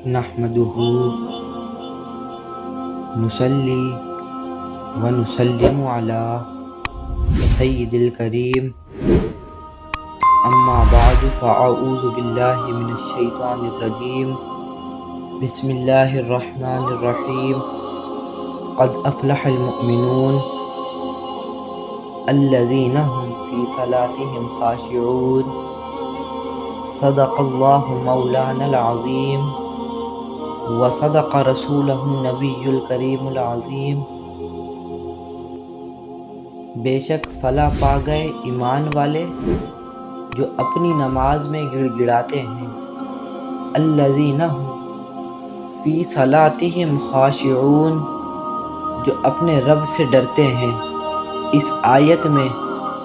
نحمدہ نصلی و نسلم علی سید الکریم اما بعد فاعوذ باللہ من الشیطان الرجیم بسم اللہ الرحمن الرحیم قد افلح المؤمنون الذین هم فی صلاتهم خاشعون صدق اللہ مولانا العظیم وصدق رسولہ النبی الکریم العظیم۔ بے شک فلاح پا گئے ایمان والے جو اپنی نماز میں گڑ گڑاتے ہیں، الذین هم فی صلاتہم خاشعون، جو اپنے رب سے ڈرتے ہیں۔ اس آیت میں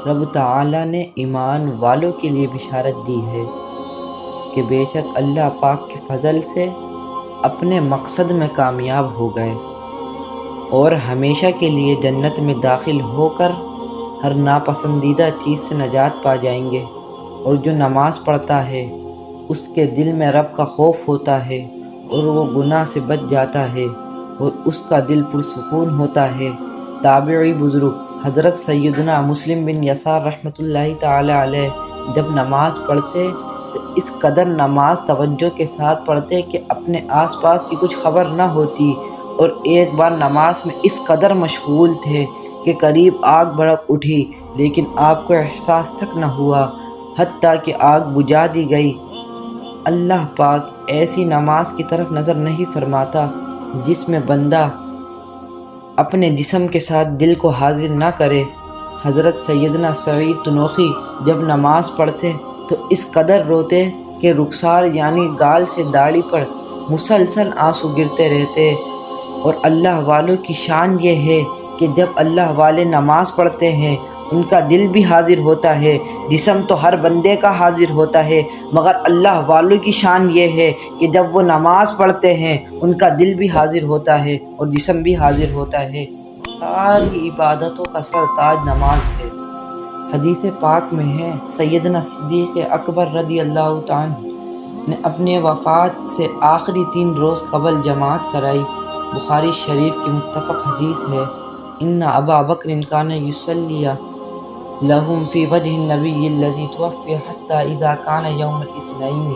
رب تعالیٰ نے ایمان والوں کے لیے بشارت دی ہے کہ بے شک اللہ پاک کے فضل سے اپنے مقصد میں کامیاب ہو گئے اور ہمیشہ کے لیے جنت میں داخل ہو کر ہر ناپسندیدہ چیز سے نجات پا جائیں گے۔ اور جو نماز پڑھتا ہے اس کے دل میں رب کا خوف ہوتا ہے اور وہ گناہ سے بچ جاتا ہے اور اس کا دل پرسکون ہوتا ہے۔ تابعی بزرگ حضرت سیدنا مسلم بن یسار رحمۃ اللہ تعالی علیہ جب نماز پڑھتے تو اس قدر نماز توجہ کے ساتھ پڑھتے کہ اپنے آس پاس کی کچھ خبر نہ ہوتی، اور ایک بار نماز میں اس قدر مشغول تھے کہ قریب آگ بھڑک اٹھی لیکن آپ کو احساس تک نہ ہوا، حتیٰ کہ آگ بجھا دی گئی۔ اللہ پاک ایسی نماز کی طرف نظر نہیں فرماتا جس میں بندہ اپنے جسم کے ساتھ دل کو حاضر نہ کرے۔ حضرت سیدنا سعید تنوخی جب نماز پڑھتے تو اس قدر روتے کہ رخسار یعنی گال سے داڑھی پر مسلسل آنسو گرتے رہتے۔ اور اللہ والوں کی شان یہ ہے کہ جب اللہ والے نماز پڑھتے ہیں ان کا دل بھی حاضر ہوتا ہے، جسم تو ہر بندے کا حاضر ہوتا ہے، مگر اللہ والوں کی شان یہ ہے کہ جب وہ نماز پڑھتے ہیں ان کا دل بھی حاضر ہوتا ہے اور جسم بھی حاضر ہوتا ہے۔ ساری عبادتوں کا سرتاج نماز ہے۔ حدیث پاک میں ہے سیدنا صدیق اکبر رضی اللہ تعالیٰ نے اپنے وفات سے آخری 3 روز قبل جماعت کرائی۔ بخاری شریف کی متفق حدیث ہے، ان ابا بکر کان یصلی لہم فی وجہ النبی الذی توفی حتی اذا کان یوم الاثنین۔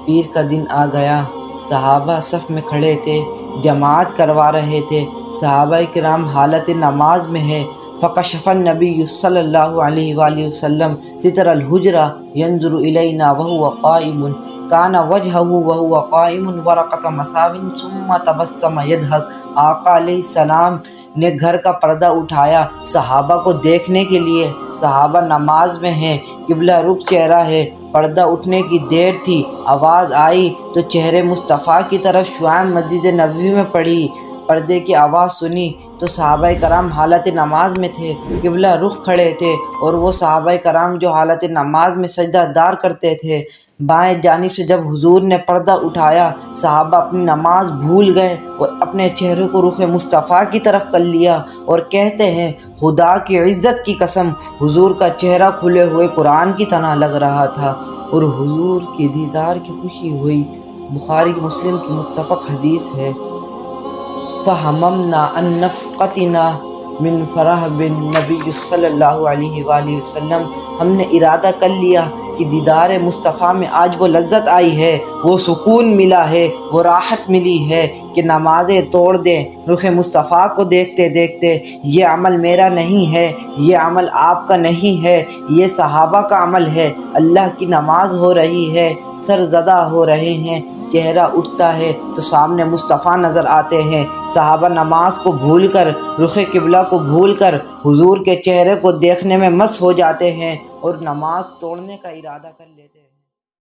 پیر کا دن آ گیا، صحابہ صف میں کھڑے تھے، جماعت کروا رہے تھے، صحابہ کرام حالت نماز میں ہیں۔ فکشف النبی صلی اللہ علیہ وآلہ وسلم ستر الحجرہ ینظر الینا وہو قائم، کان وجہہ وہو قائم ورقۃ مساو ثم تبسم یضحک۔ آقا علیہ السلام نے گھر کا پردہ اٹھایا صحابہ کو دیکھنے کے لیے۔ صحابہ نماز میں ہیں، قبلہ رخ چہرہ ہے، پردہ اٹھنے کی دیر تھی، آواز آئی تو چہرے مصطفیٰ کی طرف شعاع مسجد نبوی میں پڑھی۔ پردے کی آواز سنی تو صحابہ کرام حالت نماز میں تھے، قبلہ رخ کھڑے تھے، اور وہ صحابہ کرام جو حالت نماز میں سجدہ دار کرتے تھے۔ بائیں جانب سے جب حضور نے پردہ اٹھایا صحابہ اپنی نماز بھول گئے اور اپنے چہرے کو رخ مصطفیٰ کی طرف کر لیا، اور کہتے ہیں خدا کی عزت کی قسم حضور کا چہرہ کھلے ہوئے قرآن کی طرح لگ رہا تھا اور حضور کی دیدار کی خوشی ہوئی۔ بخاری مسلم کی متفق حدیث ہے، فہممنا ان نفقتنا من فرحب النبی صلی اللہ علیہ وآلہ وسلم، ہم نے ارادہ کر لیا کہ دیدار مصطفیٰ میں آج وہ لذت آئی ہے، وہ سکون ملا ہے، وہ راحت ملی ہے کہ نمازیں توڑ دیں رخ مصطفیٰ کو دیکھتے دیکھتے۔ یہ عمل میرا نہیں ہے، یہ عمل آپ کا نہیں ہے، یہ صحابہ کا عمل ہے۔ اللہ کی نماز ہو رہی ہے، سر زدہ ہو رہے ہیں، چہرہ اٹھتا ہے تو سامنے مصطفیٰ نظر آتے ہیں۔ صحابہ نماز کو بھول کر، رخ قبلہ کو بھول کر حضور کے چہرے کو دیکھنے میں مست ہو جاتے ہیں اور نماز توڑنے کا ارادہ کر لیتے ہیں۔